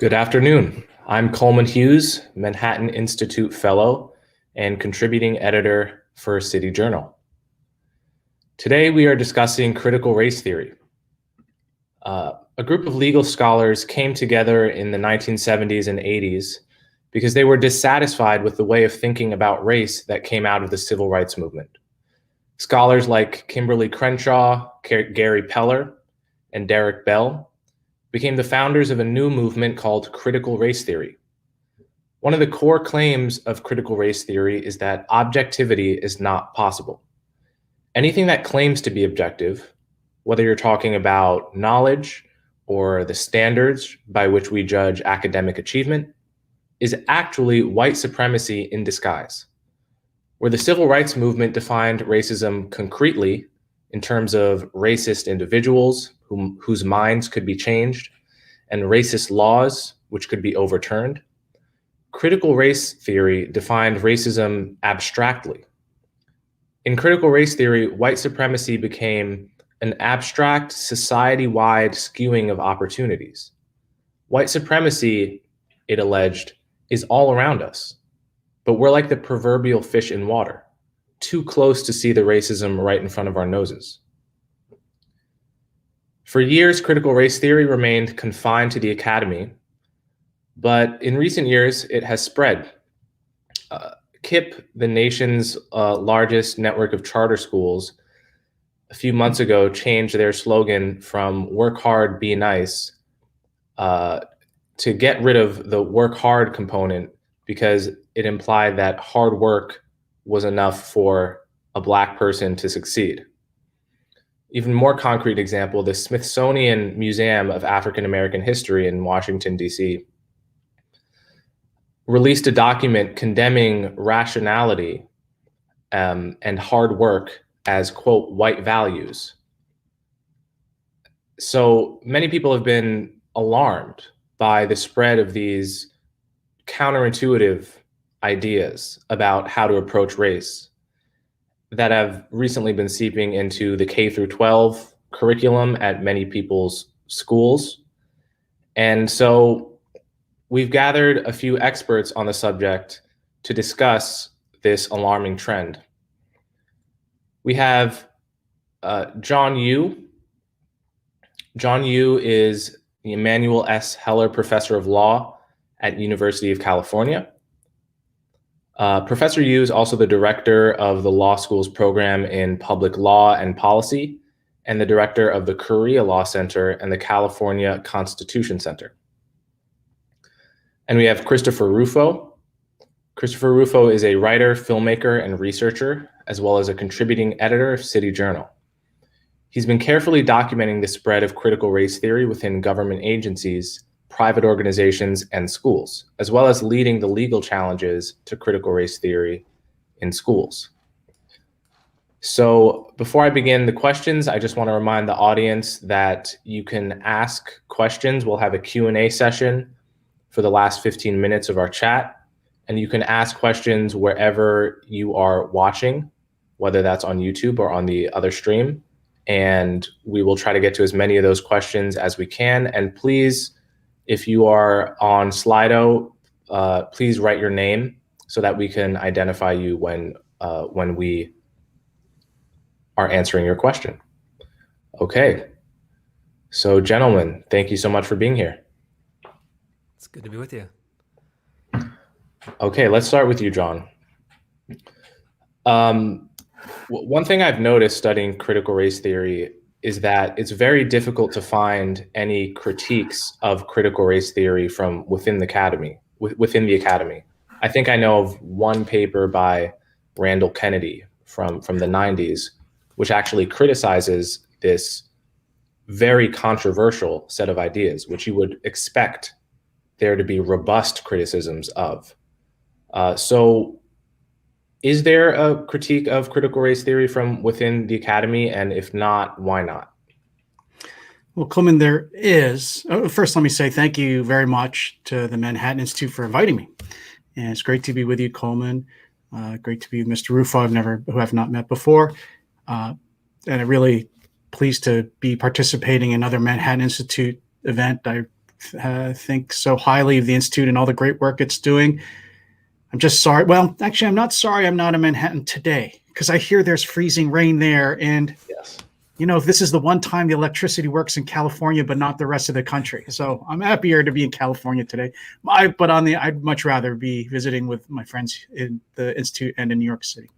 Good afternoon. I'm Coleman Hughes, Manhattan Institute Fellow and contributing editor for City Journal. Today we are discussing critical race theory. A group of legal scholars came together in the 1970s and 80s because they were dissatisfied with the way of thinking about race that came out of the civil rights movement. Scholars like Kimberly Crenshaw, Gary Peller, and Derek Bell became the founders of a new movement called critical race theory. One of the core claims of critical race theory is that objectivity is not possible. Anything that claims to be objective, whether you're talking about knowledge or the standards by which we judge academic achievement, is actually white supremacy in disguise. Where the civil rights movement defined racism concretely in terms of racist individuals whose minds could be changed and racist laws which could be overturned, critical race theory defined racism abstractly. In critical race theory, white supremacy became an abstract, society-wide skewing of opportunities. White supremacy, it alleged, is all around us, but we're like the proverbial fish in water, too close to see the racism right in front of our noses. For years, critical race theory remained confined to the academy, but in recent years, it has spread. KIPP, the nation's largest network of charter schools, a few months ago changed their slogan from "work hard, be nice" to get rid of the "work hard" component because it implied that hard work was enough for a Black person to succeed. Even more concrete example, the Smithsonian Museum of African American History in Washington, D.C. released a document condemning rationality and hard work as, quote, white values. So many people have been alarmed by the spread of these counterintuitive ideas about how to approach race that have recently been seeping into the K through 12 curriculum at many people's schools. And so we've gathered a few experts on the subject to discuss this alarming trend. We have John Yoo. John Yoo is the Emanuel S. Heller Professor of Law at University of California. Professor Yoo is also the director of the law school's program in public law and policy and the director of the Korea Law Center and the California Constitution Center. And we have Christopher Rufo. Christopher Rufo is a writer, filmmaker, and researcher, as well as a contributing editor of City Journal. He's been carefully documenting the spread of critical race theory within government agencies, private organizations, and schools, as well as leading the legal challenges to critical race theory in schools. So before I begin the questions, I just want to remind the audience that you can ask questions. We'll have a Q&A session for the last 15 minutes of our chat, and you can ask questions wherever you are watching, whether that's on YouTube or on the other stream, and we will try to get to as many of those questions as we can. And please, if you are on Slido, please write your name so that we can identify you when we are answering your question. Okay, so gentlemen, thank you so much for being here. It's good to be with you. Okay, let's start with you, John. One thing I've noticed studying critical race theory is that it's very difficult to find any critiques of critical race theory from within the academy. I think I know of one paper by Randall Kennedy from the 90s, which actually criticizes this very controversial set of ideas, which you would expect there to be robust criticisms of. So is there a critique of critical race theory from within the academy? And if not, why not? Well, Coleman, there is. First, let me say thank you very much to the Manhattan Institute for inviting me. And it's great to be with you, Coleman. Great to be with Mr. Rufo, who I've not met before. And I'm really pleased to be participating in another Manhattan Institute event. I think so highly of the Institute and all the great work it's doing. I'm just sorry. Well, actually, I'm not sorry I'm not in Manhattan today, because I hear there's freezing rain there. And, Yes. this is the one time the electricity works in California, but not the rest of the country. So I'm happier to be in California today. But I'd much rather be visiting with my friends in the Institute and in New York City.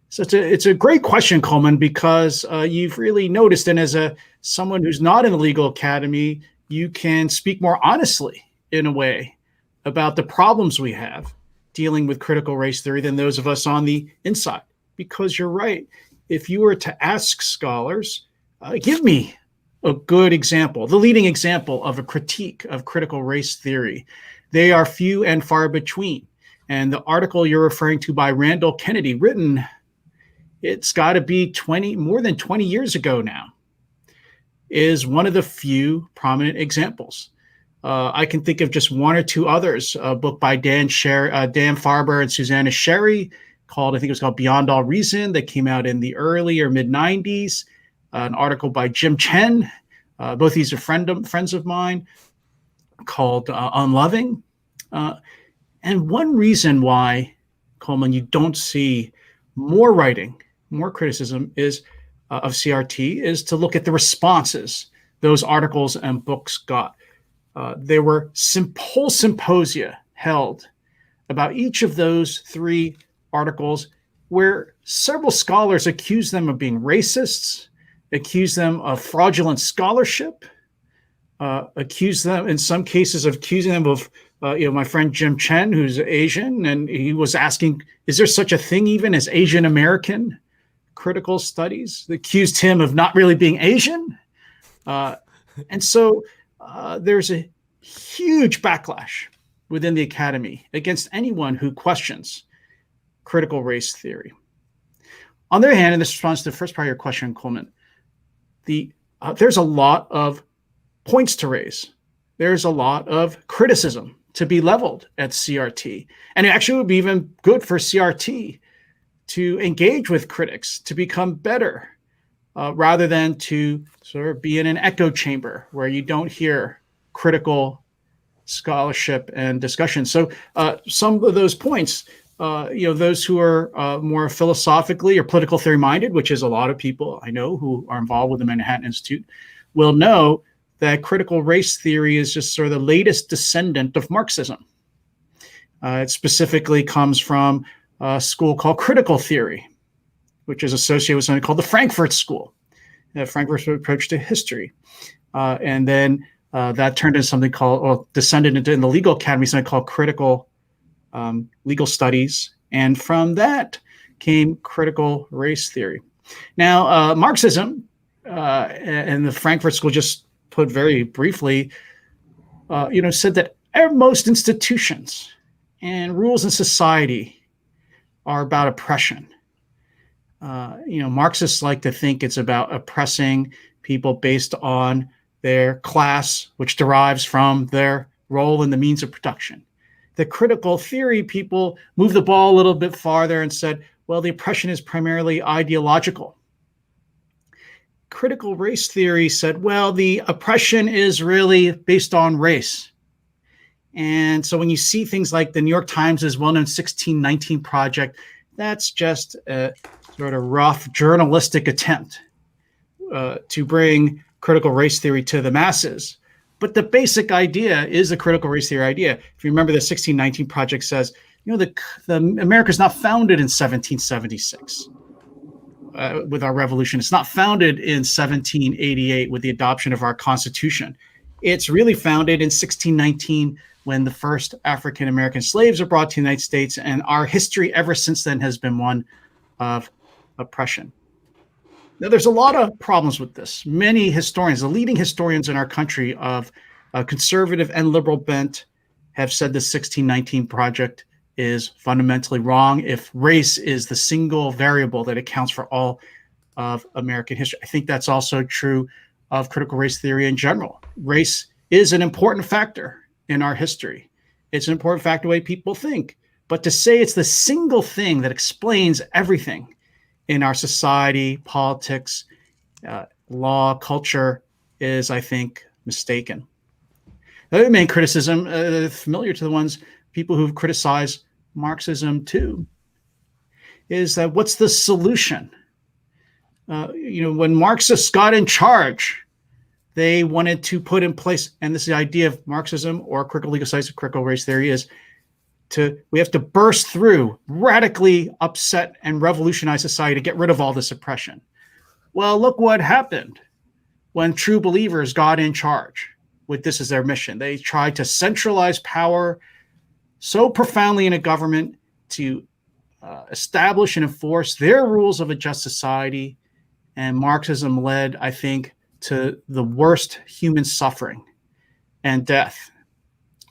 So it's a great question, Coleman, because you've really noticed, and as someone who's not in the legal academy, you can speak more honestly, in a way, about the problems we have dealing with critical race theory than those of us on the inside. Because you're right. If you were to ask scholars, give me a good example, the leading example of a critique of critical race theory, they are few and far between. And the article you're referring to by Randall Kennedy, written, it's got to be more than 20 years ago now, is one of the few prominent examples. I can think of just one or two others. A book by Dan Farber and Susanna Sherry I think it was called Beyond All Reason, that came out in the early or mid 90s. An article by Jim Chen, both these are friends of mine, called Unloving. And one reason why, Coleman, you don't see more writing, more criticism of CRT is to look at the responses those articles and books got. There were whole symposia held about each of those three articles, where several scholars accused them of being racists, accused them of fraudulent scholarship, accused them in some cases of accusing them of, my friend Jim Chen, who's Asian, and he was asking, is there such a thing even as Asian American critical studies? They accused him of not really being Asian. And so there's a huge backlash within the academy against anyone who questions critical race theory. On the other hand, in this response to the first part of your question, Coleman, there's a lot of points to raise. There's a lot of criticism to be leveled at CRT. And it actually would be even good for CRT to engage with critics, to become better, rather than to sort of be in an echo chamber where you don't hear critical scholarship and discussion. So some of those points, those who are more philosophically or political theory minded, which is a lot of people I know who are involved with the Manhattan Institute, will know that critical race theory is just sort of the latest descendant of Marxism. It specifically comes from a school called critical theory, which is associated with something called the Frankfurt School, the Frankfurt approach to history. And then that turned into something called, or descended into in the legal academy, something called critical legal studies. And from that came critical race theory. Now, Marxism and the Frankfurt School, just put very briefly, said that most institutions and rules in society are about oppression. Marxists like to think it's about oppressing people based on their class, which derives from their role in the means of production. The critical theory people moved the ball a little bit farther and said, well, the oppression is primarily ideological. Critical race theory said, well, the oppression is really based on race. And so when you see things like the New York Times' well-known 1619 Project, that's just a sort of rough journalistic attempt to bring critical race theory to the masses. But the basic idea is the critical race theory idea. If you remember, the 1619 Project says, the America is not founded in 1776 with our revolution. It's not founded in 1788 with the adoption of our Constitution. It's really founded in 1619 when the first African American slaves are brought to the United States, and our history ever since then has been one of oppression. Now, there's a lot of problems with this. Many historians, the leading historians in our country of conservative and liberal bent, have said the 1619 Project is fundamentally wrong if race is the single variable that accounts for all of American history. I think that's also true of critical race theory in general. Race is an important factor in our history. It's an important factor the way people think. But to say it's the single thing that explains everything in our society, politics, law, culture is, I think, mistaken. The main criticism, familiar to the ones people who've criticized Marxism too, is that what's the solution? When Marxists got in charge, they wanted to put in place, and this is the idea of Marxism or critical legal studies of critical race theory is we have to burst through, radically upset and revolutionize society to get rid of all this oppression. Well, look what happened when true believers got in charge with this as their mission. They tried to centralize power so profoundly in a government to establish and enforce their rules of a just society. And Marxism led, I think, to the worst human suffering and death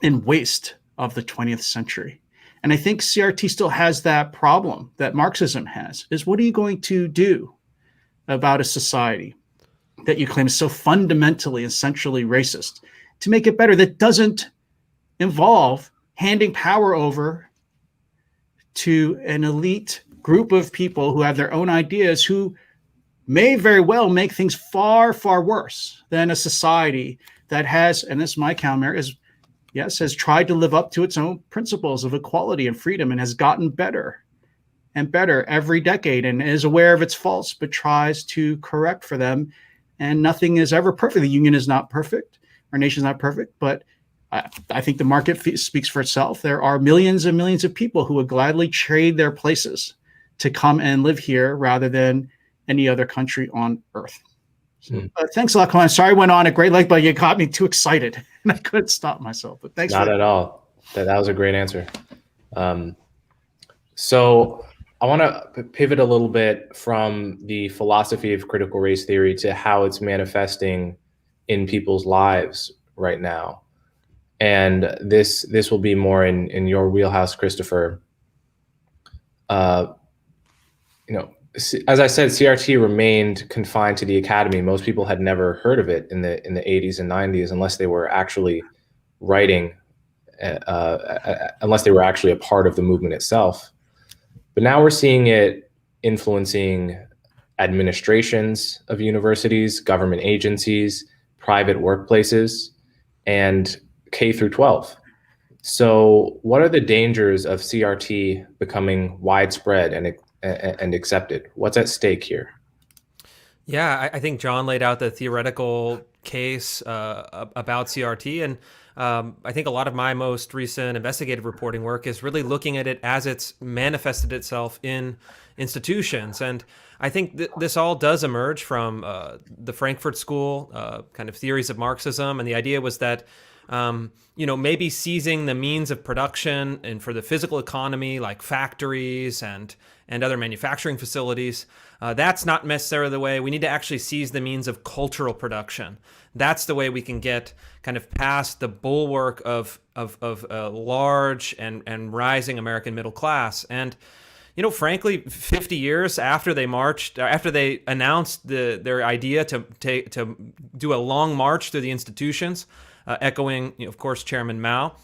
and waste of the 20th century. And I think CRT still has that problem that Marxism has, is what are you going to do about a society that you claim is so fundamentally, essentially racist to make it better, that doesn't involve handing power over to an elite group of people who have their own ideas, who may very well make things far, far worse than a society that has, and this is my counter, has tried to live up to its own principles of equality and freedom and has gotten better and better every decade and is aware of its faults, but tries to correct for them. And nothing is ever perfect. The union is not perfect. Our nation is not perfect, but I think the market speaks for itself. There are millions and millions of people who would gladly trade their places to come and live here rather than any other country on earth. Thanks a lot, Colin. Sorry I went on a great length, but you got me too excited and I couldn't stop myself. But thanks. Not at all. That was a great answer. So I want to pivot a little bit from the philosophy of critical race theory to how it's manifesting in people's lives right now. And this will be more in your wheelhouse, Christopher. As I said, CRT remained confined to the academy. Most people had never heard of it in the 80s and 90s unless they were actually writing, unless they were actually a part of the movement itself. But now we're seeing it influencing administrations of universities, government agencies, private workplaces, and K through 12. So what are the dangers of CRT becoming widespread and accepted? What's at stake here? Yeah, I think John laid out the theoretical case about CRT, and I think a lot of my most recent investigative reporting work is really looking at it as it's manifested itself in institutions. And I think this all does emerge from the Frankfurt School kind of theories of Marxism, and the idea was that maybe seizing the means of production and for the physical economy, like factories and other manufacturing facilities, that's not necessarily the way. We need to actually seize the means of cultural production. That's the way we can get kind of past the bulwark of a large and rising American middle class. And frankly, 50 years after they announced their idea to do a long march through the institutions, echoing, of course, Chairman Mao,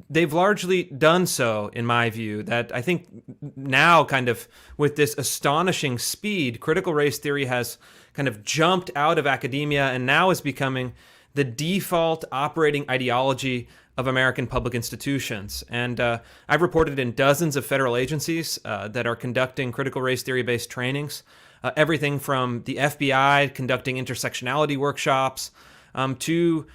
they've largely done so, in my view. That I think now, kind of with this astonishing speed, critical race theory has kind of jumped out of academia and now is becoming the default operating ideology of American public institutions. And I've reported in dozens of federal agencies that are conducting critical race theory-based trainings, everything from the FBI conducting intersectionality workshops to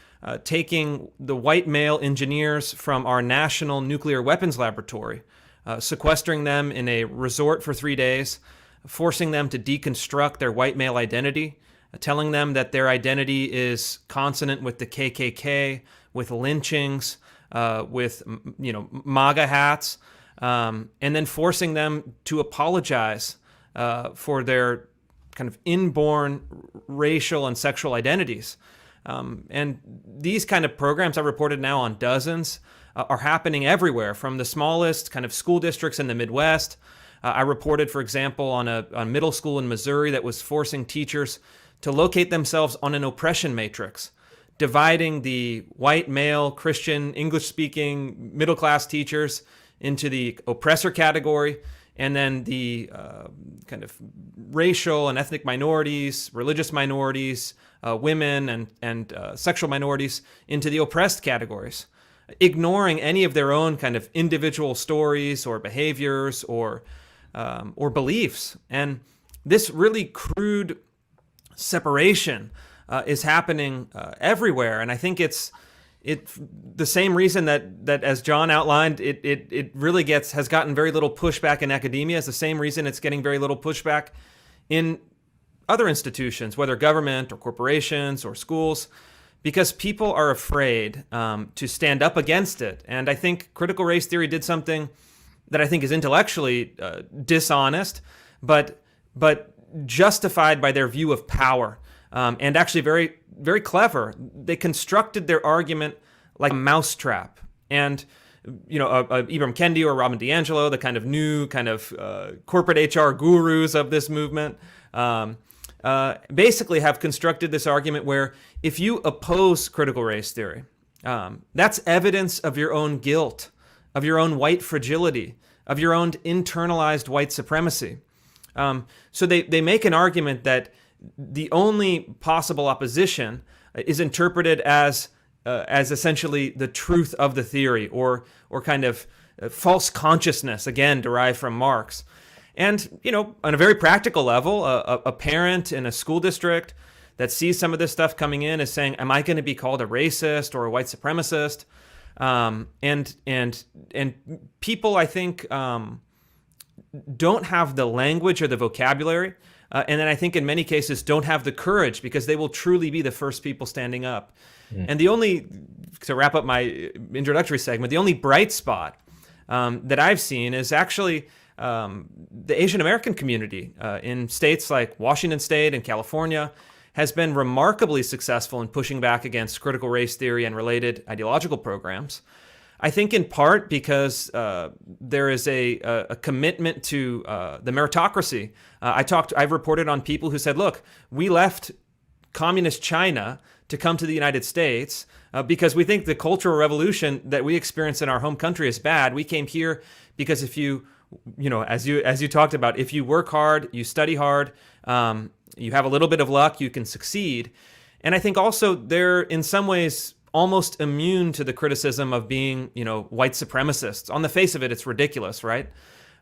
taking the white male engineers from our national nuclear weapons laboratory, sequestering them in a resort for 3 days, forcing them to deconstruct their white male identity, telling them that their identity is consonant with the KKK, with lynchings, with MAGA hats, and then forcing them to apologize for their kind of inborn racial and sexual identities. And these kind of programs I've reported now on dozens are happening everywhere, from the smallest kind of school districts in the Midwest. I reported, for example, on a middle school in Missouri that was forcing teachers to locate themselves on an oppression matrix, dividing the white male Christian English-speaking middle-class teachers into the oppressor category and then the kind of racial and ethnic minorities, religious minorities, women, and sexual minorities into the oppressed categories, ignoring any of their own kind of individual stories or behaviors or beliefs. And this really crude separation is happening everywhere. And I think it's the same reason that as John outlined, it really has gotten very little pushback in academia. It's the same reason it's getting very little pushback in other institutions, whether government or corporations or schools, because people are afraid to stand up against it. And I think critical race theory did something that I think is intellectually dishonest, but justified by their view of power, and actually very, very clever. They constructed their argument like a mousetrap. And Ibram Kendi or Robin DiAngelo, the kind of new kind of corporate HR gurus of this movement, basically have constructed this argument where if you oppose critical race theory, that's evidence of your own guilt, of your own white fragility, of your own internalized white supremacy. So they make an argument that the only possible opposition is interpreted as essentially the truth of the theory, or kind of false consciousness, again derived from Marx. And on a very practical level, a parent in a school district that sees some of this stuff coming in is saying, "Am I going to be called a racist or a white supremacist?" And people, I think, don't have the language or the vocabulary, and then I think in many cases don't have the courage, because they will truly be the first people standing up. And to wrap up my introductory segment, the only bright spot that I've seen is actually the Asian American community in states like Washington State and California has been remarkably successful in pushing back against critical race theory and related ideological programs. I think in part because there is a commitment to the meritocracy. I've reported on people who said, "Look, we left communist China to come to the United States because we think the cultural revolution that we experience in our home country is bad. We came here because if you as you talked about, if you work hard, you study hard, you have a little bit of luck, you can succeed." And I think also they're in some ways almost immune to the criticism of being, white supremacists. On the face of it, it's ridiculous, right?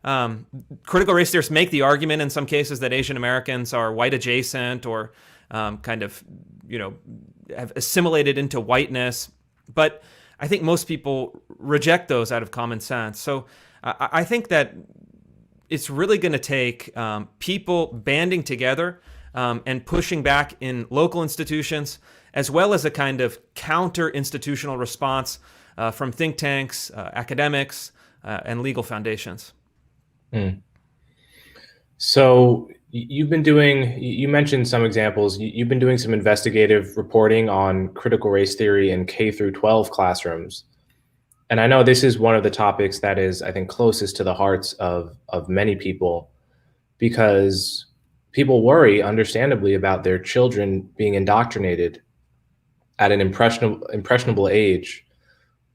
Critical race theorists make the argument in some cases that Asian Americans are white adjacent or kind of, have assimilated into whiteness. But I think most people reject those out of common sense. So I think that it's really going to take people banding together and pushing back in local institutions, as well as a kind of counter-institutional response from think tanks, academics, and legal foundations. So you mentioned some examples. You've been doing some investigative reporting on critical race theory in K through 12 classrooms. And I know this is one of the topics that is, I think, closest to the hearts of many people, because people worry, understandably, about their children being indoctrinated at an impressionable age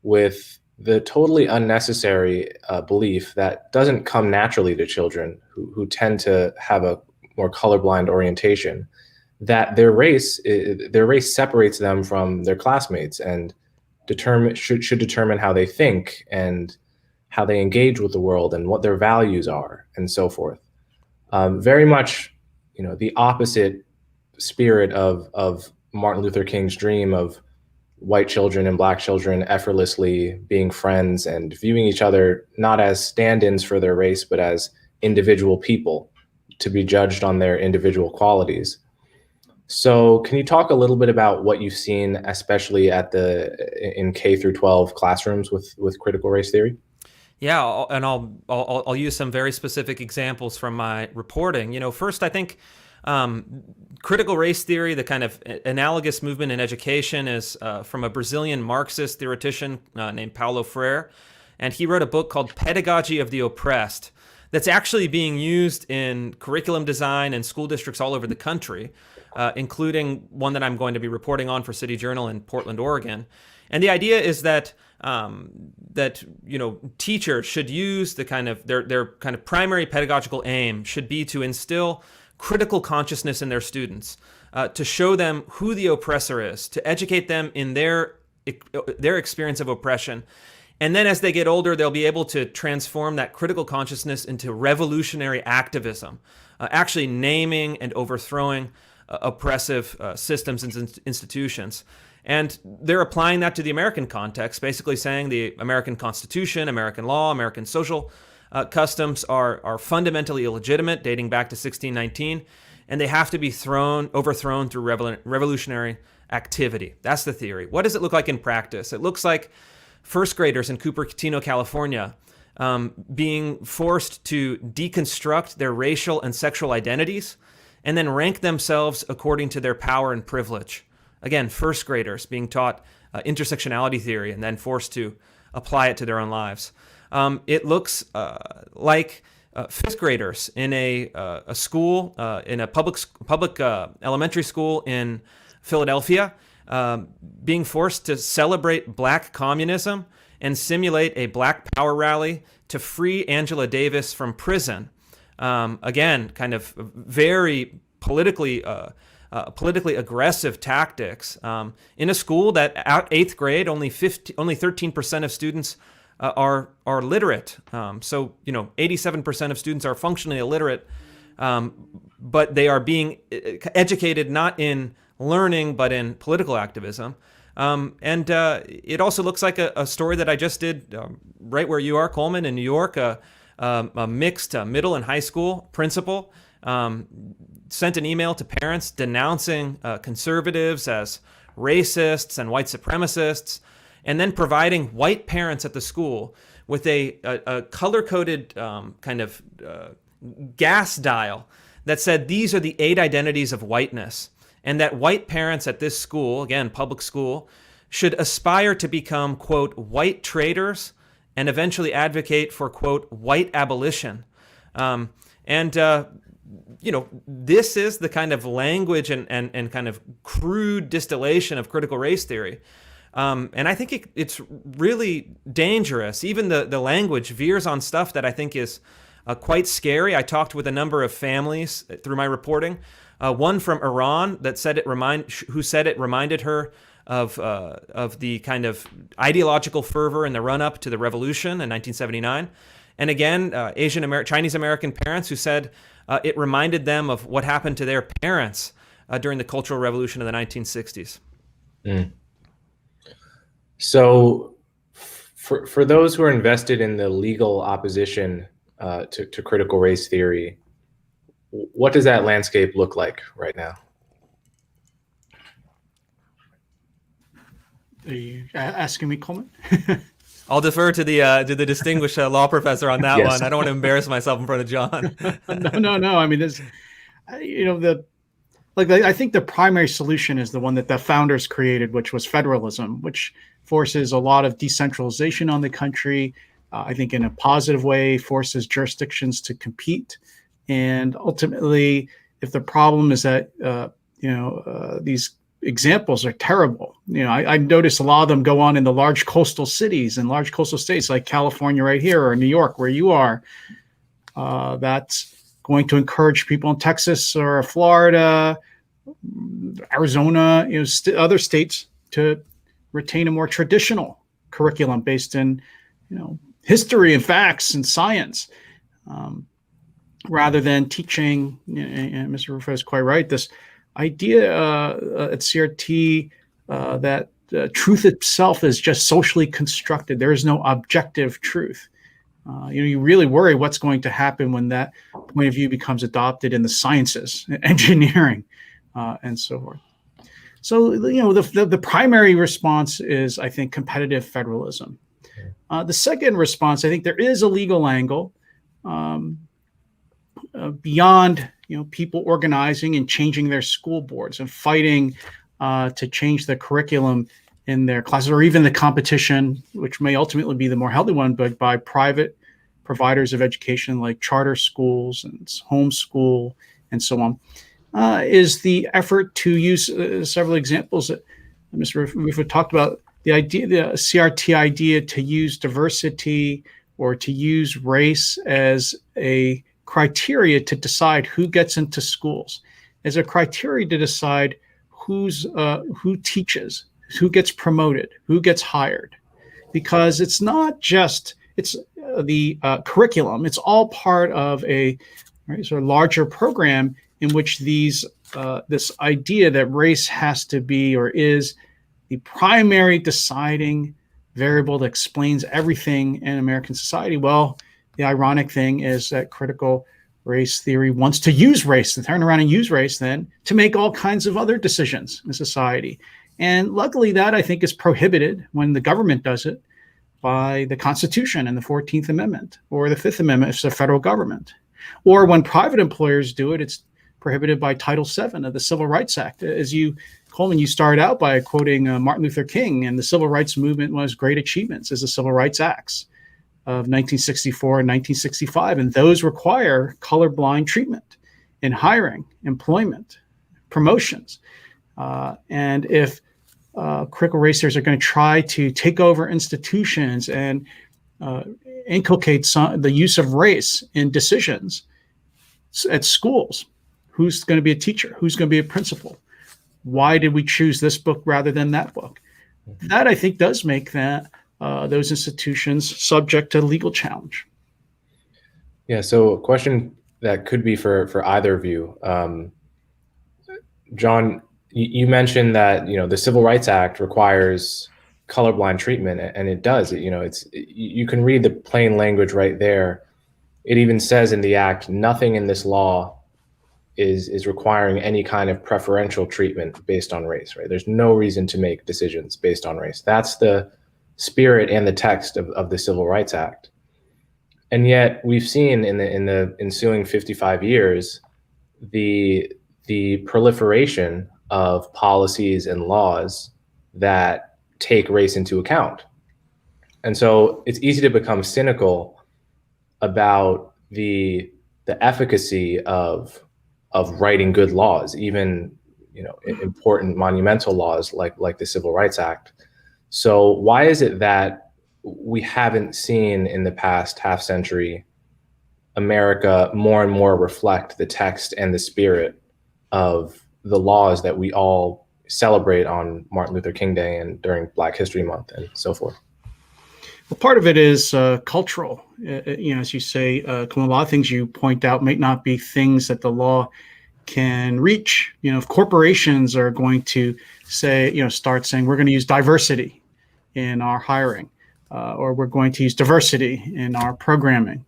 with the totally unnecessary belief that doesn't come naturally to children who tend to have a more colorblind orientation, that their race separates them from their classmates and should determine how they think and how they engage with the world and what their values are and so forth. Very much, the opposite spirit of Martin Luther King's dream of white children and black children effortlessly being friends and viewing each other not as stand-ins for their race, but as individual people to be judged on their individual qualities. So can you talk a little bit about what you've seen, especially in K through 12 classrooms with critical race theory? Yeah, I'll use some very specific examples from my reporting. First, I think critical race theory, the kind of analogous movement in education, is from a Brazilian Marxist theoretician named Paulo Freire. And he wrote a book called Pedagogy of the Oppressed that's actually being used in curriculum design in school districts all over the country, including one that I'm going to be reporting on for City Journal in Portland, Oregon. And the idea is that that teachers should use the kind of their kind of primary pedagogical aim should be to instill critical consciousness in their students, to show them who the oppressor is, to educate them in their experience of oppression. And then as they get older, they'll be able to transform that critical consciousness into revolutionary activism, actually naming and overthrowing oppressive systems and institutions. And they're applying that to the American context, basically saying the American Constitution, American law, American social customs are fundamentally illegitimate, dating back to 1619, and they have to be overthrown through revolutionary activity. That's the theory. What does it look like in practice? It looks like first graders in Cupertino, California, being forced to deconstruct their racial and sexual identities and then rank themselves according to their power and privilege. Again, first graders being taught intersectionality theory and then forced to apply it to their own lives. It looks like fifth graders in a school, in a public elementary school in Philadelphia, being forced to celebrate Black communism and simulate a Black power rally to free Angela Davis from prison. Again, kind of very politically aggressive tactics in a school that at 8th grade only 13% of students are literate. So 87% of students are functionally illiterate, but they are being educated not in learning but in political activism. And it also looks like a story that I just did right where you are, Coleman, in New York. A mixed middle and high school principal sent an email to parents denouncing conservatives as racists and white supremacists, and then providing white parents at the school with a color-coded kind of gas dial that said these are the 8 identities of whiteness, and that white parents at this school, again, public school, should aspire to become, quote, white traitors and eventually advocate for, quote, white abolition. This is the kind of language and kind of crude distillation of critical race theory. And I think it's really dangerous. Even the language veers on stuff that I think is quite scary. I talked with a number of families through my reporting. One from Iran that said it reminded her of the kind of ideological fervor in the run-up to the revolution in 1979. And again, Chinese American parents who said it reminded them of what happened to their parents during the Cultural Revolution of the 1960s. Mm. So for those who are invested in the legal opposition to critical race theory, what does that landscape look like right now? Are you asking me, Coleman? I'll defer to the distinguished law professor on that Yes. one. I don't want to embarrass myself in front of John. No. I mean, I think the primary solution is the one that the founders created, which was federalism, which forces a lot of decentralization on the country. I think in a positive way, forces jurisdictions to compete. And ultimately, if the problem is that, these examples are terrible. I notice a lot of them go on in the large coastal cities and large coastal states like California right here or New York where you are. That's going to encourage people in Texas or Florida, Arizona, other states to retain a more traditional curriculum based in, history and facts and science, rather than teaching. And Mr. Rufo is quite right. This idea at CRT that truth itself is just socially constructed. There is no objective truth. You really worry what's going to happen when that point of view becomes adopted in the sciences, engineering, and so forth. So, the primary response is, I think, competitive federalism. The second response, I think there is a legal angle beyond, people organizing and changing their school boards and fighting to change the curriculum in their classes, or even the competition, which may ultimately be the more healthy one, but by private providers of education like charter schools and homeschool and so on, is the effort to use several examples that Mr. Rufo talked about, the CRT idea to use diversity or to use race as a criteria to decide who gets into schools, as a criteria to decide who teaches, who gets promoted, who gets hired, because it's not just the curriculum. It's all part of a sort of larger program in which this idea that race has to be or is the primary deciding variable that explains everything in American society. Well, the ironic thing is that critical race theory wants to use race, to turn around and use race then to make all kinds of other decisions in society. And luckily that, I think, is prohibited when the government does it by the Constitution and the 14th Amendment, or the 5th Amendment if it's the federal government. Or when private employers do it, it's prohibited by Title VII of the Civil Rights Act. Coleman, you started out by quoting Martin Luther King, and the civil rights movement was great achievements as the Civil Rights Acts of 1964 and 1965. And those require colorblind treatment in hiring, employment, promotions. And if critical race theorists are going to try to take over institutions and inculcate the use of race in decisions at schools, who's going to be a teacher? Who's going to be a principal? Why did we choose this book rather than that book? That, I think, does make those institutions subject to legal challenge. Yeah, so a question that could be for either of you. John, you mentioned that the Civil Rights Act requires colorblind treatment, and it does. You can read the plain language right there. It even says in the act, nothing in this law is requiring any kind of preferential treatment based on race, right? There's no reason to make decisions based on race. That's the spirit and the text of the Civil Rights Act. And yet we've seen in the ensuing 55 years, the proliferation of policies and laws that take race into account. And so it's easy to become cynical about the efficacy of writing good laws, even important monumental laws like the Civil Rights Act. So why is it that we haven't seen in the past half century America more and more reflect the text and the spirit of the laws that we all celebrate on Martin Luther King Day and during Black History Month and so forth? Well, part of it is cultural. As you say, a lot of things you point out may not be things that the law can reach. If corporations are going to start saying we're going to use diversity in our hiring, or we're going to use diversity in our programming,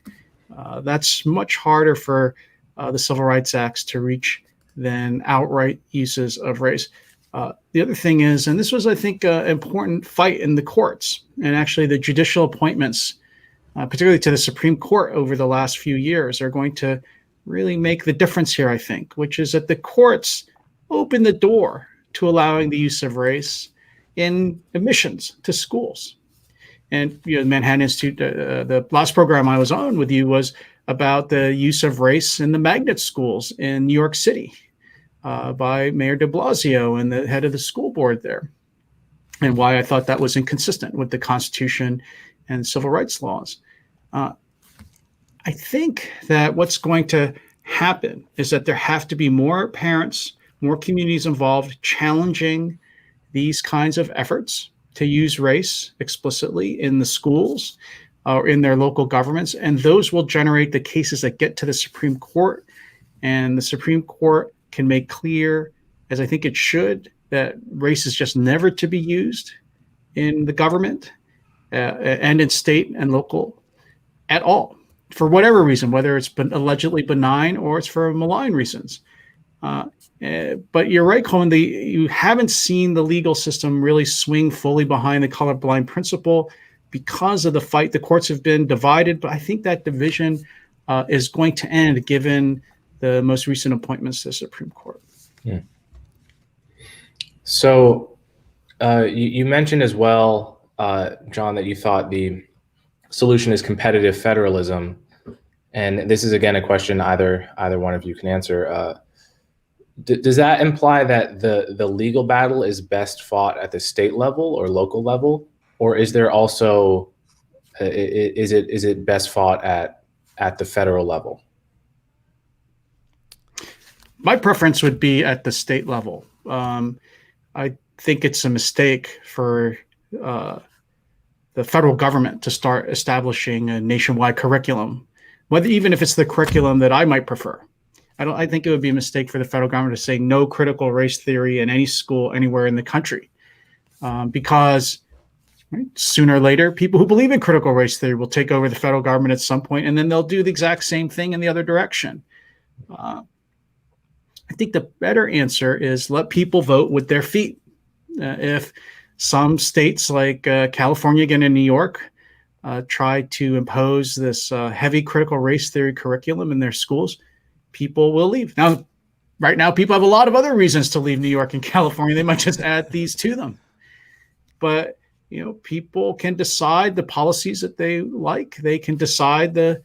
that's much harder for the Civil Rights Acts to reach than outright uses of race. The other thing is, and this was, I think, an important fight in the courts, and actually the judicial appointments, particularly to the Supreme Court over the last few years, are going to really make the difference here, I think, which is that the courts open the door to allowing the use of race in admissions to schools. And the Manhattan Institute, the last program I was on with you was about the use of race in the magnet schools in New York City. By Mayor de Blasio and the head of the school board there, and why I thought that was inconsistent with the Constitution and civil rights laws. I think that what's going to happen is that there have to be more parents, more communities involved, challenging these kinds of efforts to use race explicitly in the schools or in their local governments, and those will generate the cases that get to the Supreme Court, and the Supreme Court can make clear, as I think it should, that race is just never to be used in the government and in state and local at all, for whatever reason, whether it's been allegedly benign or it's for malign reasons. But you're right, Cohen, you haven't seen the legal system really swing fully behind the colorblind principle because of the fight. The courts have been divided, but I think that division is going to end given the most recent appointments to the Supreme Court. Yeah. So you mentioned as well, John, that you thought the solution is competitive federalism. And this is, again, a question either one of you can answer. Does that imply that the legal battle is best fought at the state level or local level, or is there also is it best fought at the federal level? My preference would be at the state level. I think it's a mistake for the federal government to start establishing a nationwide curriculum, whether even if it's the curriculum that I might prefer. I think it would be a mistake for the federal government to say no critical race theory in any school anywhere in the country, because right, sooner or later, people who believe in critical race theory will take over the federal government at some point, and then they'll do the exact same thing in the other direction. I think the better answer is let people vote with their feet. If some states like California, again, and New York try to impose this heavy critical race theory curriculum in their schools, people will leave. Now, right now, people have a lot of other reasons to leave New York and California. They might just add these to them. But, people can decide the policies that they like. They can decide the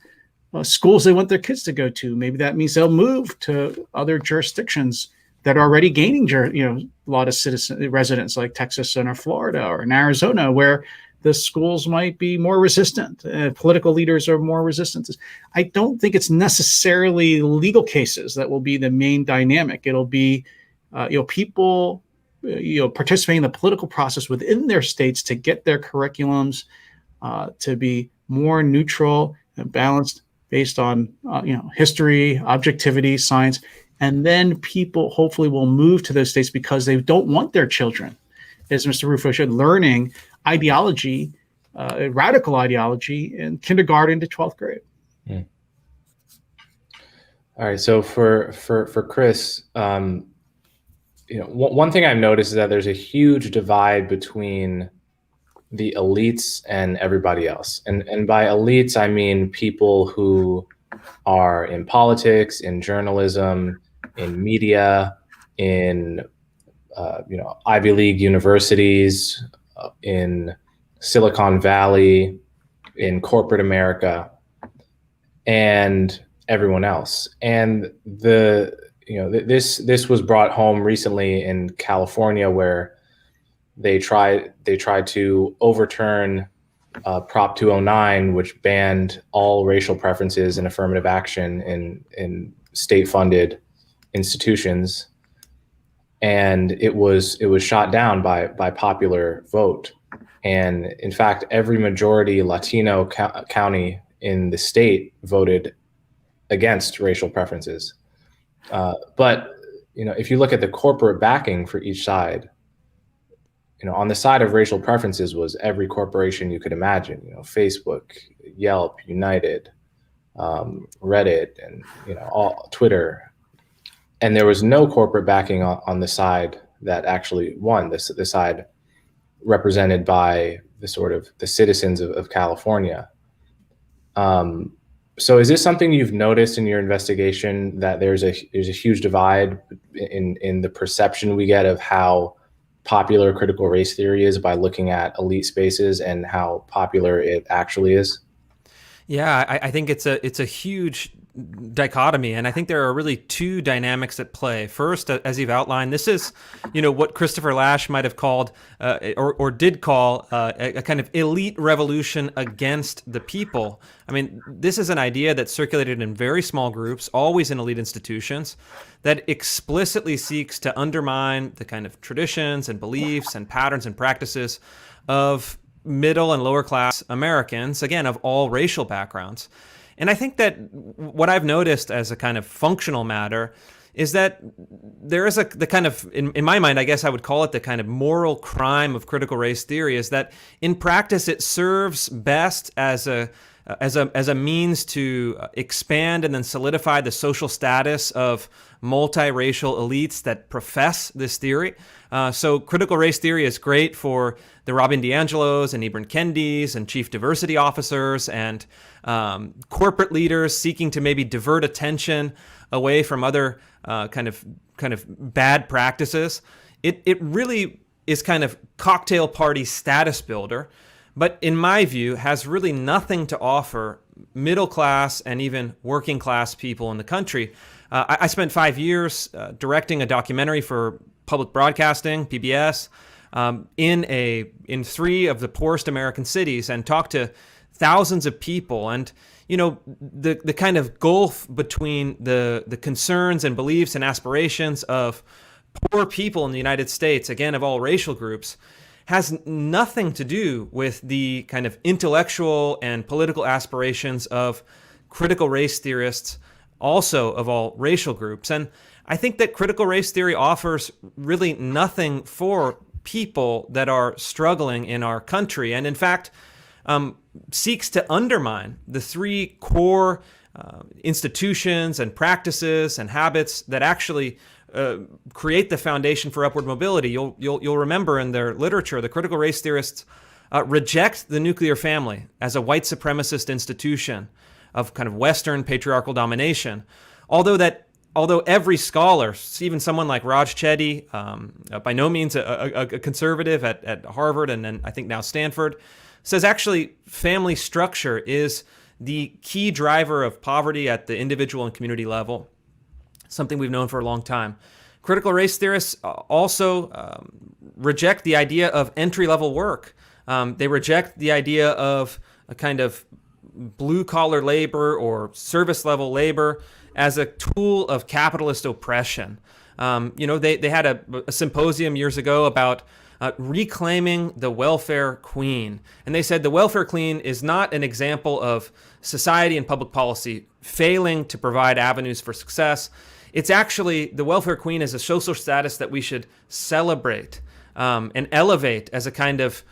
schools they want their kids to go to. Maybe that means they'll move to other jurisdictions that are already gaining, a lot of residents like Texas or Florida or in Arizona, where the schools might be more resistant. Political leaders are more resistant. I don't think it's necessarily legal cases that will be the main dynamic. It'll be, people, participating in the political process within their states to get their curriculums to be more neutral and balanced based on, history, objectivity, science. And then people hopefully will move to those states because they don't want their children, as Mr. Rufo showed, learning ideology, radical ideology in kindergarten to 12th grade. Mm. All right. So for Chris, one thing I've noticed is that there's a huge divide between the elites and everybody else. And by elites, I mean people who are in politics, in journalism, in media, in Ivy League universities, in Silicon Valley, in corporate America, and everyone else. And this was brought home recently in California, where they tried to overturn Prop 209, which banned all racial preferences and affirmative action in state-funded institutions, and it was shot down by popular vote. And in fact, every majority Latino county in the state voted against racial preferences. But if you look at the corporate backing for each side, on the side of racial preferences was every corporation you could imagine. Facebook, Yelp, United, Reddit, and all Twitter. And there was no corporate backing on the side that actually won. The side represented by the citizens of California. So is this something you've noticed in your investigation, that there's a huge divide in the perception we get of how popular critical race theory is by looking at elite spaces and how popular it actually is? Yeah, I think it's a huge dichotomy, and I think there are really two dynamics at play. First, as you've outlined, this is what Christopher Lasch might have called or did call a kind of elite revolution against the people. I mean, this is an idea that circulated in very small groups, always in elite institutions, that explicitly seeks to undermine the kind of traditions and beliefs and patterns and practices of middle and lower class Americans, again, of all racial backgrounds. And I think that what I've noticed as a kind of functional matter is that there is the kind of, in my mind, I guess I would call it the kind of moral crime of critical race theory, is that in practice it serves best as a means to expand and then solidify the social status of multiracial elites that profess this theory. So critical race theory is great for the Robin DiAngelos and Ibram Kendis and chief diversity officers and corporate leaders seeking to maybe divert attention away from other kind of bad practices. It really is kind of cocktail party status builder, but in my view has really nothing to offer middle class and even working class people in the country. I spent 5 years directing a documentary for public broadcasting, PBS, in 3 of the poorest American cities, and talked to thousands of people. And the kind of gulf between the concerns and beliefs and aspirations of poor people in the United States, again, of all racial groups, has nothing to do with the kind of intellectual and political aspirations of critical race theorists, also of all racial groups. And I think that critical race theory offers really nothing for people that are struggling in our country, and in fact seeks to undermine the 3 core institutions and practices and habits that actually create the foundation for upward mobility. You'll remember in their literature, the critical race theorists reject the nuclear family as a white supremacist institution of kind of Western patriarchal domination. Although every scholar, even someone like Raj Chetty, by no means a conservative at Harvard and then I think now Stanford, says actually family structure is the key driver of poverty at the individual and community level, something we've known for a long time. Critical race theorists also reject the idea of entry-level work. They reject the idea of a kind of blue-collar labor or service-level labor as a tool of capitalist oppression. They had a symposium years ago about reclaiming the welfare queen. And they said the welfare queen is not an example of society and public policy failing to provide avenues for success. It's actually, the welfare queen is a social status that we should celebrate and elevate as a kind of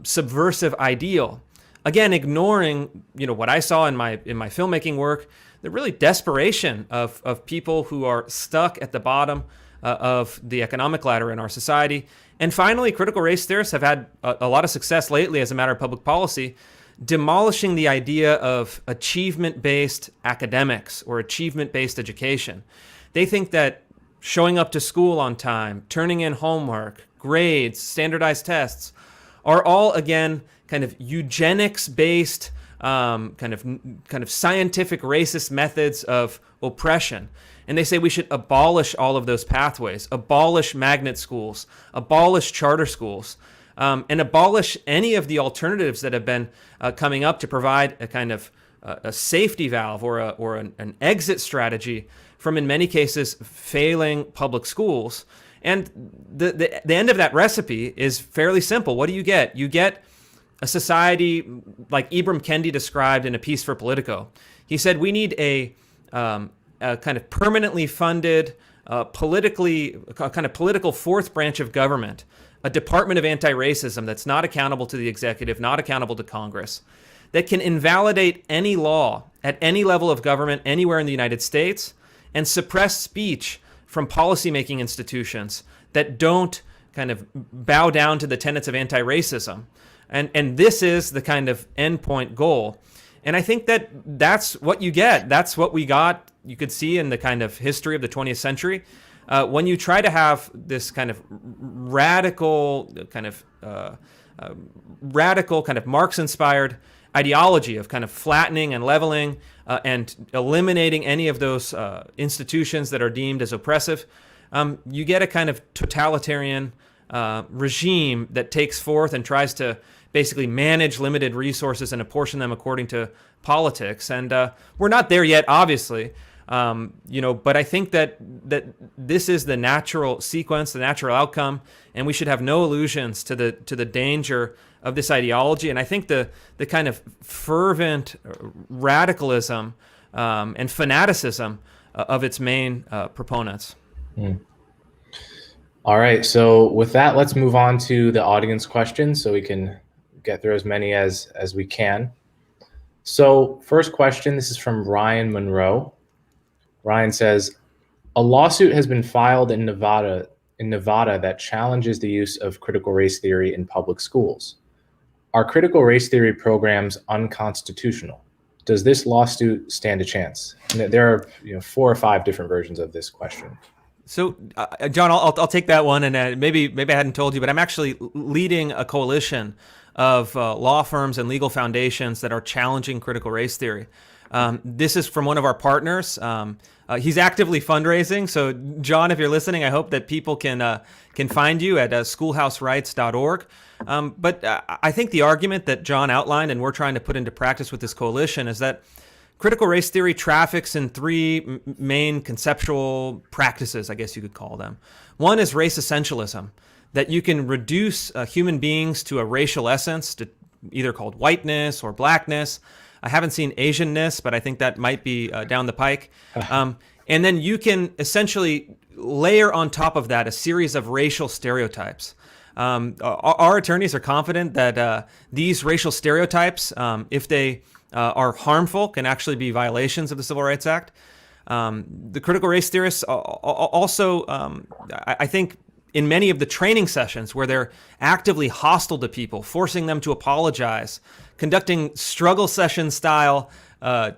subversive ideal. Again, ignoring what I saw in my filmmaking work, the really desperation of people who are stuck at the bottom of the economic ladder in our society. And finally, critical race theorists have had a lot of success lately as a matter of public policy, demolishing the idea of achievement-based academics or achievement-based education. They think that showing up to school on time, turning in homework, grades, standardized tests are all, again, kind of eugenics-based, kind of scientific racist methods of oppression. And they say we should abolish all of those pathways, abolish magnet schools, abolish charter schools, and abolish any of the alternatives that have been coming up to provide a kind of a safety valve or an exit strategy from, in many cases, failing public schools. And the end of that recipe is fairly simple. What do you get? You get a society like Ibram Kendi described in a piece for Politico. He said we need a kind of permanently funded, political fourth branch of government, a department of anti-racism that's not accountable to the executive, not accountable to Congress, that can invalidate any law at any level of government anywhere in the United States and suppress speech from policymaking institutions that don't kind of bow down to the tenets of anti-racism. And this is the kind of endpoint goal. And I think that that's what you get. That's what we got. You could see in the kind of history of the 20th century. When you try to have this kind of radical kind of Marx-inspired ideology of kind of flattening and leveling and eliminating any of those institutions that are deemed as oppressive, you get a kind of totalitarian regime that takes forth and tries to basically manage limited resources and apportion them according to politics. And we're not there yet, obviously, but I think that this is the natural sequence, the natural outcome, and we should have no illusions to the danger of this ideology. And I think the kind of fervent radicalism and fanaticism of its main proponents. All right, so with that, let's move on to the audience questions so we can get through as many as we can. So first question, this is from Ryan Monroe. Ryan says, a lawsuit has been filed in Nevada that challenges the use of critical race theory in public schools. Are critical race theory programs unconstitutional? Does this lawsuit stand a chance? And there are 4 or 5 different versions of this question. So, John, I'll take that one, and maybe I hadn't told you, but I'm actually leading a coalition of law firms and legal foundations that are challenging critical race theory. This is from one of our partners. He's actively fundraising. So, John, if you're listening, I hope that people can find you at schoolhouserights.org. But I think the argument that John outlined and we're trying to put into practice with this coalition is that critical race theory traffics in three main conceptual practices, I guess you could call them. One is race essentialism, that you can reduce human beings to a racial essence, to either called whiteness or blackness. I haven't seen Asianness, but I think that might be down the pike. And then you can essentially layer on top of that a series of racial stereotypes. Our attorneys are confident that these racial stereotypes, if they are harmful, can actually be violations of the Civil Rights Act. The critical race theorists also, I think, in many of the training sessions where they're actively hostile to people, forcing them to apologize, conducting struggle session style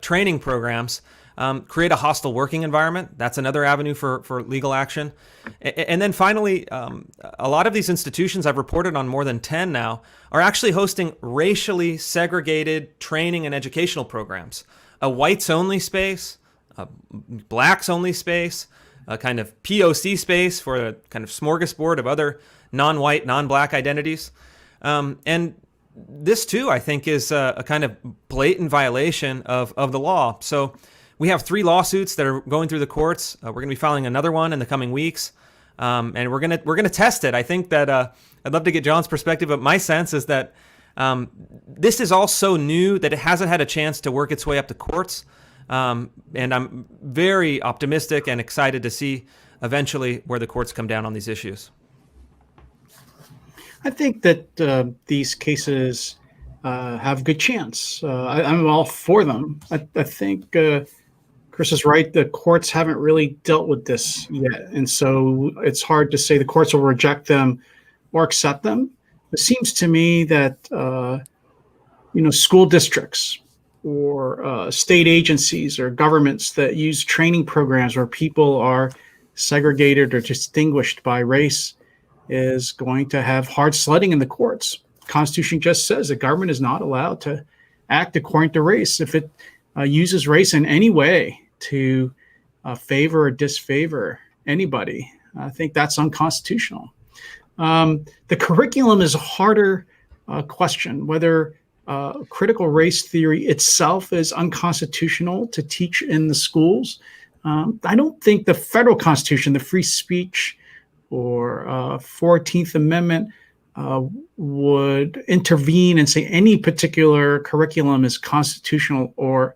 training programs, create a hostile working environment. That's another avenue for legal action. And then finally, a lot of these institutions, I've reported on more than 10 now, are actually hosting racially segregated training and educational programs. A whites-only space, a blacks-only space, a kind of POC space for a kind of smorgasbord of other non-white, non-black identities. And this, too, I think, is a kind of blatant violation of the law. So we have 3 lawsuits that are going through the courts. We're going to be filing another one in the coming weeks. And we're gonna test it. I think that I'd love to get John's perspective, but my sense is that this is all so new that it hasn't had a chance to work its way up to courts. And I'm very optimistic and excited to see eventually where the courts come down on these issues. I think that these cases have good chance. I'm all for them. I think Chris is right. The courts haven't really dealt with this yet. And so it's hard to say the courts will reject them or accept them. It seems to me that, school districts or state agencies or governments that use training programs where people are segregated or distinguished by race is going to have hard sledding in the courts. The Constitution just says the government is not allowed to act according to race. If it uses race in any way to favor or disfavor anybody, I think that's unconstitutional. The curriculum is a harder question, whether critical race theory itself is unconstitutional to teach in the schools. I don't think the federal Constitution, the free speech or 14th Amendment would intervene and say any particular curriculum is constitutional or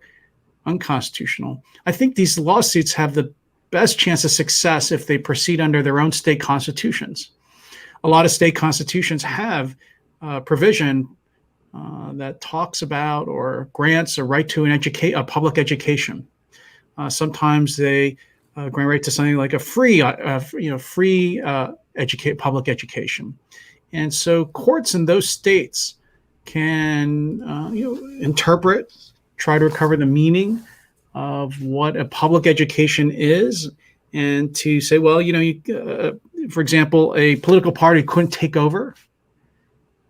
unconstitutional. I think these lawsuits have the best chance of success if they proceed under their own state constitutions. A lot of state constitutions have provision that talks about or grants a right to a public education. Sometimes they grant right to something like a free public education. And so courts in those states can interpret, try to recover the meaning of what a public education is, and to say, well, for example, a political party couldn't take over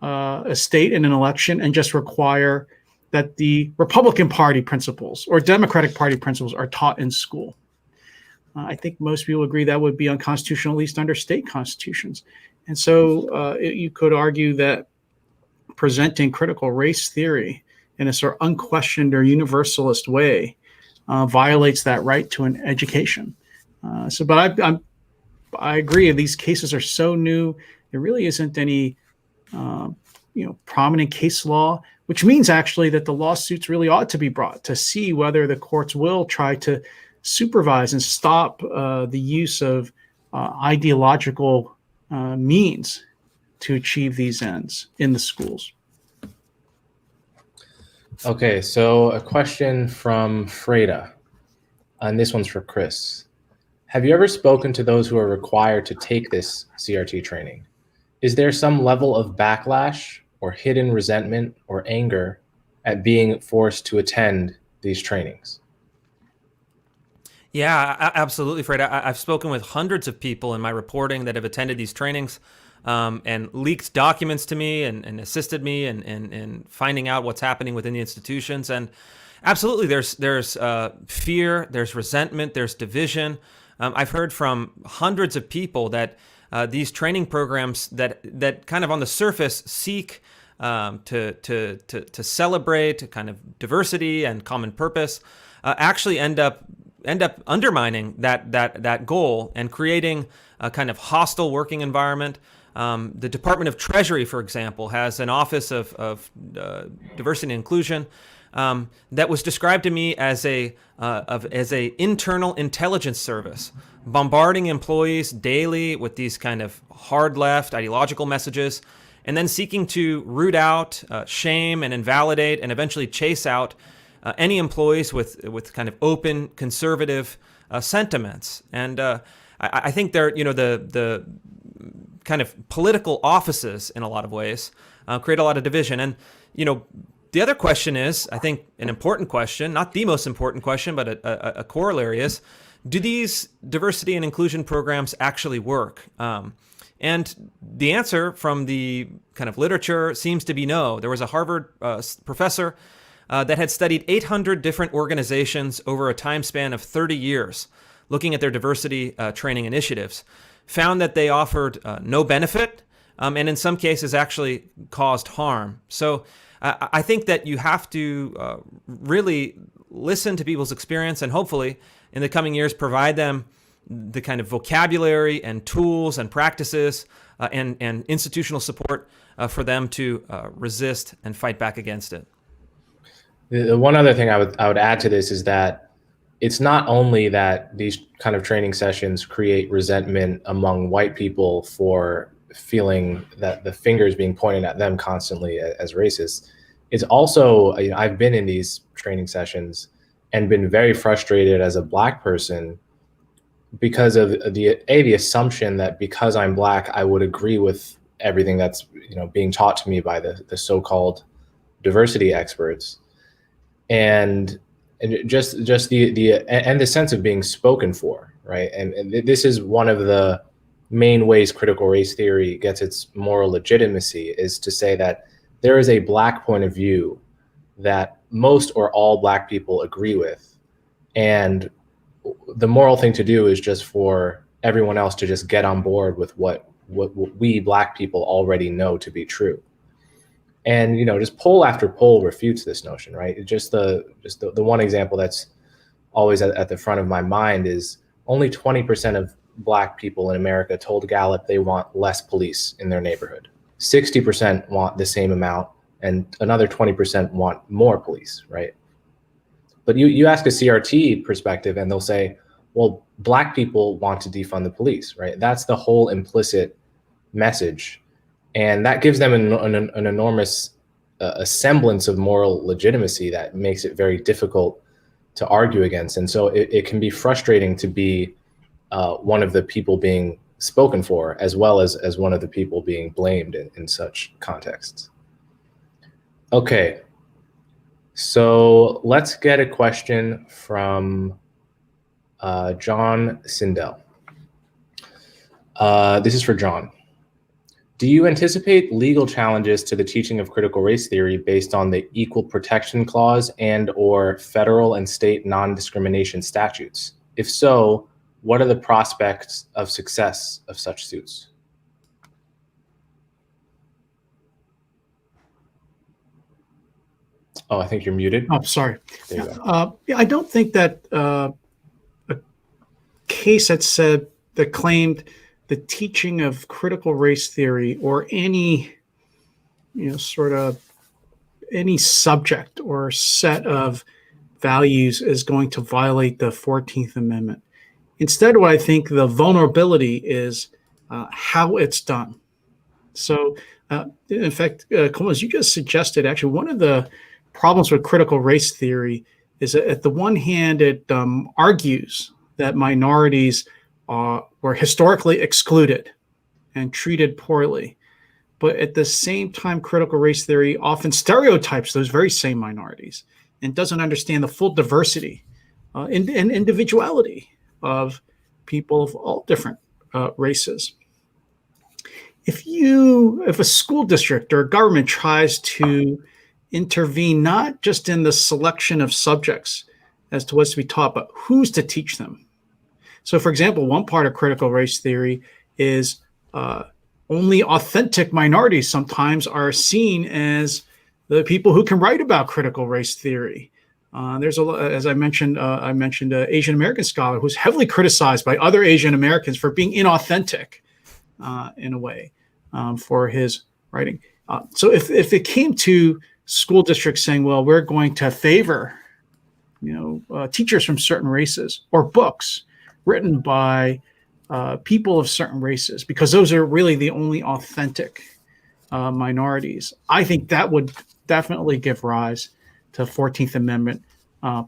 a state in an election and just require that the Republican Party principles or Democratic Party principles are taught in school. I think most people agree that would be unconstitutional, at least under state constitutions. And so you could argue that presenting critical race theory in a sort of unquestioned or universalist way violates that right to an education. But I agree. These cases are so new. There really isn't any, prominent case law, which means actually that the lawsuits really ought to be brought to see whether the courts will try to supervise and stop the use of ideological means to achieve these ends in the schools. Okay, so a question from Freda, and this one's for Chris. Have you ever spoken to those who are required to take this CRT training? Is there some level of backlash or hidden resentment or anger at being forced to attend these trainings? Yeah, absolutely, Fred. I've spoken with hundreds of people in my reporting that have attended these trainings. and leaked documents to me and assisted me in finding out what's happening within the institutions. And absolutely, there's fear, there's resentment, there's division. I've heard from hundreds of people that these training programs that kind of on the surface seek to celebrate kind of diversity and common purpose actually end up undermining that goal and creating a kind of hostile working environment. The Department of Treasury, for example, has an office of diversity and inclusion that was described to me as a internal intelligence service, bombarding employees daily with these kind of hard left ideological messages, and then seeking to root out, shame, and invalidate, and eventually chase out any employees with kind of open conservative sentiments. And I think they're, the kind of political offices in a lot of ways create a lot of division. And the other question is, I think, an important question, not the most important question, but a corollary is, do these diversity and inclusion programs actually work? And the answer from the kind of literature seems to be no. There was a Harvard professor that had studied 800 different organizations over a time span of 30 years, looking at their diversity training initiatives, found that they offered no benefit, and in some cases actually caused harm. So I think that you have to really listen to people's experience and hopefully in the coming years provide them the kind of vocabulary and tools and practices and institutional support for them to resist and fight back against it. The one other thing I would add to this is that it's not only that these kind of training sessions create resentment among white people for feeling that the finger is being pointed at them constantly as racist. It's also, I've been in these training sessions and been very frustrated as a Black person because of the assumption that because I'm Black, I would agree with everything that's being taught to me by the so-called diversity experts, and just the sense of being spoken for, right? And this is one of the main ways critical race theory gets its moral legitimacy, is to say that there is a Black point of view that most or all Black people agree with, and the moral thing to do is just for everyone else to just get on board with what we Black people already know to be true. And just poll after poll refutes this notion, right? Just the one example that's always at the front of my mind is only 20% of Black people in America told Gallup they want less police in their neighborhood. 60% want the same amount, and another 20% want more police, right? But you ask a CRT perspective and they'll say, well, Black people want to defund the police, right? That's the whole implicit message. And that gives them an enormous semblance of moral legitimacy that makes it very difficult to argue against. And so it can be frustrating to be one of the people being spoken for, as well as one of the people being blamed in such contexts. Okay. So let's get a question from John Sindel. This is for John. Do you anticipate legal challenges to the teaching of critical race theory based on the Equal Protection Clause and/or federal and state non-discrimination statutes? If so, what are the prospects of success of such suits? Oh, I think you're muted. Oh, sorry. There you go. I don't think that a case that claimed the teaching of critical race theory or any, sort of any subject or set of values is going to violate the 14th Amendment. Instead, what I think the vulnerability is how it's done. So, in fact, Coleman, as you just suggested, actually, one of the problems with critical race theory is that at the one hand, it argues that minorities were historically excluded and treated poorly. But at the same time, critical race theory often stereotypes those very same minorities and doesn't understand the full diversity and individuality of people of all different races. if a school district or government tries to intervene not just in the selection of subjects as to what's to be taught, but who's to teach them. So, for example, one part of critical race theory is only authentic minorities sometimes are seen as the people who can write about critical race theory. There's as I mentioned an Asian American scholar who's heavily criticized by other Asian Americans for being inauthentic in a way for his writing. So if it came to school districts saying, well, we're going to favor, teachers from certain races or books written by people of certain races, because those are really the only authentic minorities, I think that would definitely give rise to 14th Amendment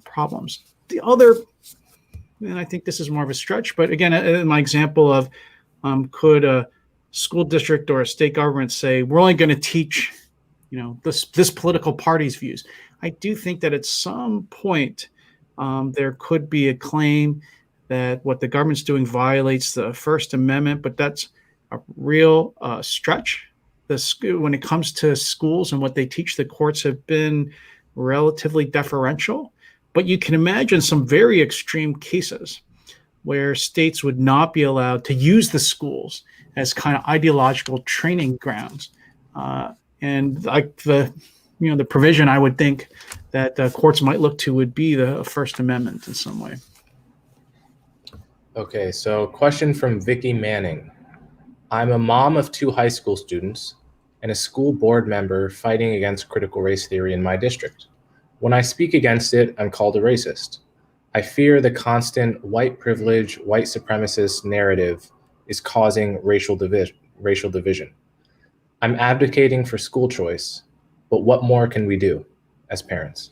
problems. The other, and I think this is more of a stretch, but again, in my example of could a school district or a state government say, we're only going to teach, this political party's views. I do think that at some point there could be a claim that what the government's doing violates the First Amendment, but that's a real stretch. When it comes to schools and what they teach, the courts have been relatively deferential. But you can imagine some very extreme cases where states would not be allowed to use the schools as kind of ideological training grounds. And like the provision I would think that courts might look to would be the First Amendment in some way. Okay, so question from Vicky Manning. I'm a mom of 2 high school students and a school board member fighting against critical race theory in my district. When I speak against it, I'm called a racist. I fear the constant white privilege, white supremacist narrative is causing racial division. I'm advocating for school choice, but what more can we do as parents?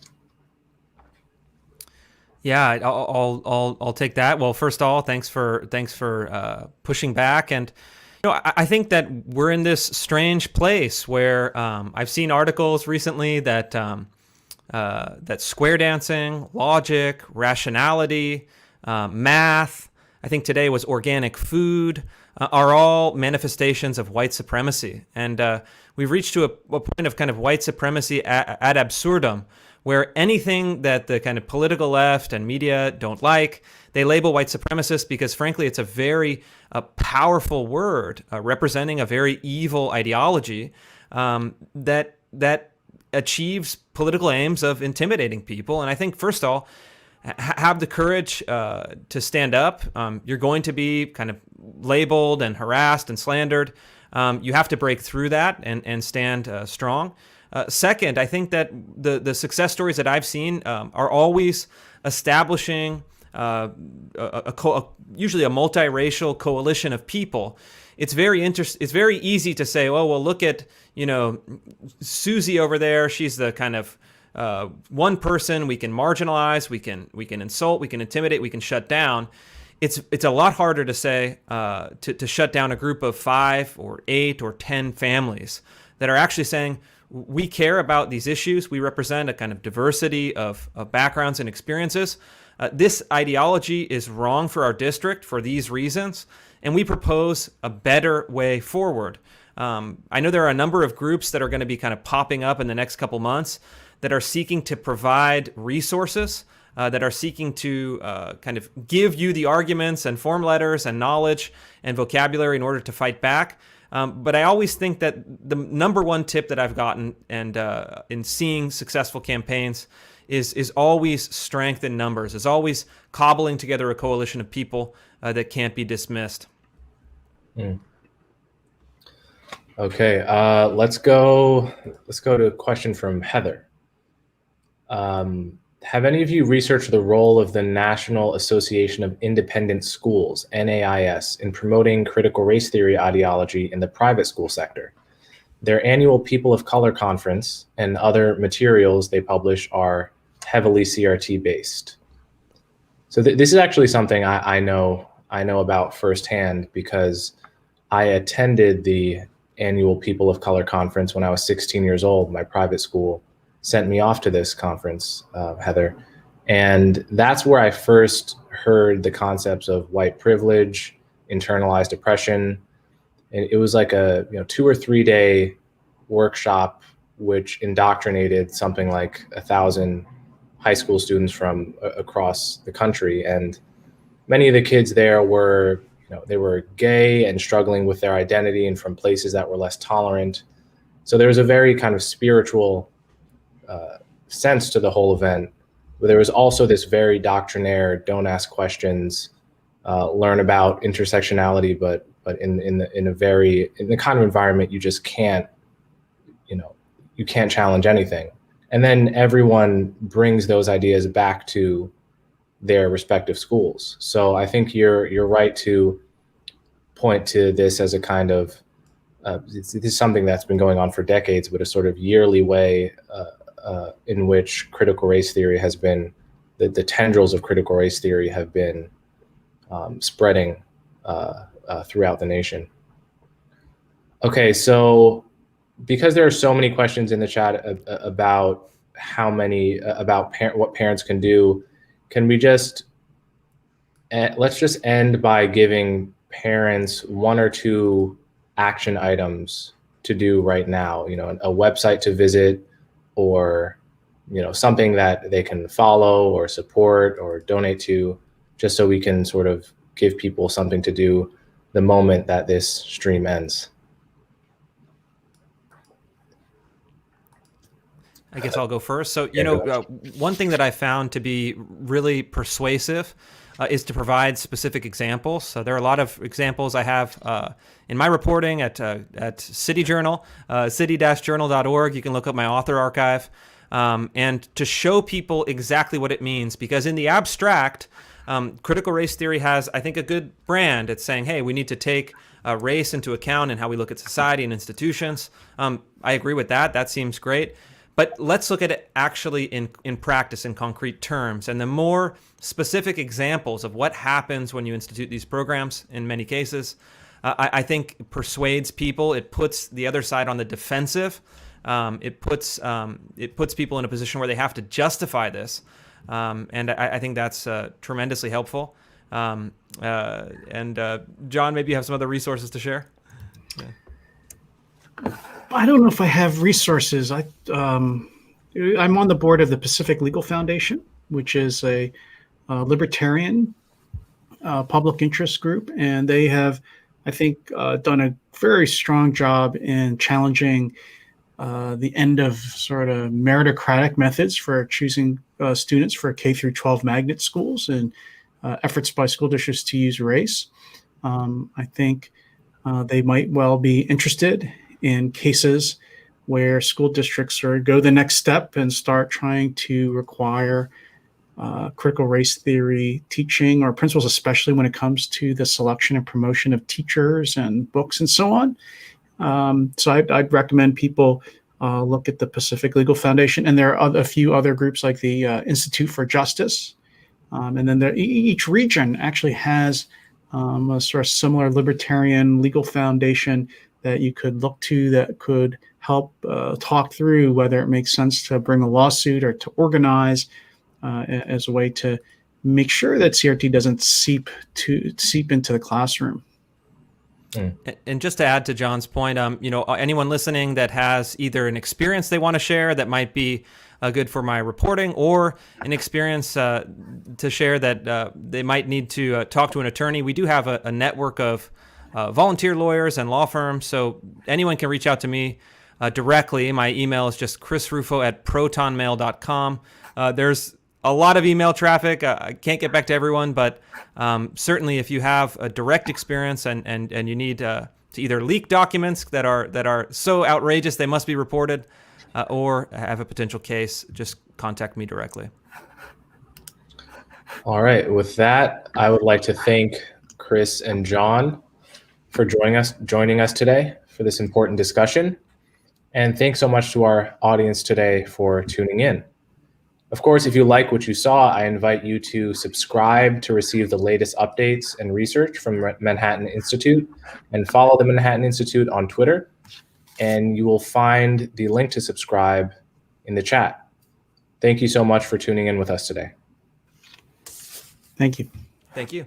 Yeah, I'll take that. Well, first of all, thanks for pushing back. And I think that we're in this strange place where I've seen articles recently that that square dancing, logic, rationality, math, I think today was organic food, are all manifestations of white supremacy. And we've reached to a point of kind of white supremacy ad absurdum, where anything that the kind of political left and media don't like, they label white supremacist because, frankly, it's a very powerful word representing a very evil ideology that achieves political aims of intimidating people. And I think, first of all, have the courage to stand up. You're going to be kind of labeled and harassed and slandered. You have to break through that and stand strong. Second, I think that the success stories that I've seen are always establishing usually a multiracial coalition of people. It's very easy to say, oh, well, look at Susie over there. She's the kind of one person we can marginalize, we can insult, we can intimidate, we can shut down. It's a lot harder to say to shut down a group of 5 or 8 or 10 families that are actually saying, we care about these issues. We represent a kind of diversity of backgrounds and experiences. This ideology is wrong for our district for these reasons, and we propose a better way forward. I know there are a number of groups that are going to be kind of popping up in the next couple months that are seeking to provide resources, that are seeking to kind of give you the arguments and form letters and knowledge and vocabulary in order to fight back. But I always think that the number one tip that I've gotten and in seeing successful campaigns is always strength in numbers, is always cobbling together a coalition of people that can't be dismissed. Okay, let's go to a question from Heather. Have any of you researched the role of the National Association of Independent Schools, NAIS, in promoting critical race theory ideology in the private school sector? Their annual People of Color conference and other materials they publish are heavily CRT based. So this is actually something I know about firsthand because I attended the annual People of Color conference when I was 16 years old. My private school sent me off to this conference, Heather. And that's where I first heard the concepts of white privilege, internalized oppression, And it was like a 2 or 3 day workshop which indoctrinated something like 1,000 high school students from across the country. And many of the kids there were, they were gay and struggling with their identity and from places that were less tolerant. So there was a very kind of spiritual sense to the whole event. But there was also this very doctrinaire, don't ask questions, learn about intersectionality, but in the kind of environment you just can't, you can't challenge anything. And then everyone brings those ideas back to their respective schools. So I think you're right to point to this as a kind of this is something that's been going on for decades, but a sort of yearly way in which critical race theory has been, the tendrils of critical race theory have been spreading throughout the nation. Okay, so because there are so many questions in the chat about what parents can do, can we just let's just end by giving parents 1 or 2 action items to do right now, a website to visit, or something that they can follow or support or donate to, just so we can sort of give people something to do the moment that this stream ends. I guess I'll go first. So, one thing that I found to be really persuasive is to provide specific examples. So there are a lot of examples I have in my reporting at City Journal, city-journal.org. You can look up my author archive, and to show people exactly what it means. Because in the abstract, critical race theory has, I think, a good brand. It's saying, hey, we need to take race into account in how we look at society and institutions. I agree with that. That seems great. But let's look at it actually in practice, in concrete terms. And the more specific examples of what happens when you institute these programs, in many cases, I think persuades people. It puts the other side on the defensive. It puts people in a position where they have to justify this. And I think that's tremendously helpful. And John, maybe you have some other resources to share? Yeah. I don't know if I have resources. I'm on the board of the Pacific Legal Foundation, which is a libertarian public interest group, and they have, I think, done a very strong job in challenging the end of sort of meritocratic methods for choosing students for K through 12 magnet schools and efforts by school districts to use race. I think they might well be interested in cases where school districts go the next step and start trying to require critical race theory teaching or principles, especially when it comes to the selection and promotion of teachers and books and so on. So I'd recommend people look at the Pacific Legal Foundation, and there are a few other groups like the Institute for Justice. And then each region actually has a sort of similar libertarian legal foundation that you could look to that could help talk through whether it makes sense to bring a lawsuit or to organize as a way to make sure that CRT doesn't seep into the classroom. And just to add to John's point, anyone listening that has either an experience they want to share that might be good for my reporting, or an experience to share that they might need to talk to an attorney, we do have a network of volunteer lawyers and law firms, so anyone can reach out to me directly. My email is just chrisrufo@protonmail.com. There's a lot of email traffic. I can't get back to everyone, but certainly if you have a direct experience and you need to either leak documents that are so outrageous they must be reported, or have a potential case, just contact me directly. All right. With that, I would like to thank Chris and John for joining us today for this important discussion. And thanks so much to our audience today for tuning in. Of course, if you like what you saw, I invite you to subscribe to receive the latest updates and research from Manhattan Institute, and follow the Manhattan Institute on Twitter. And you will find the link to subscribe in the chat. Thank you so much for tuning in with us today. Thank you. Thank you.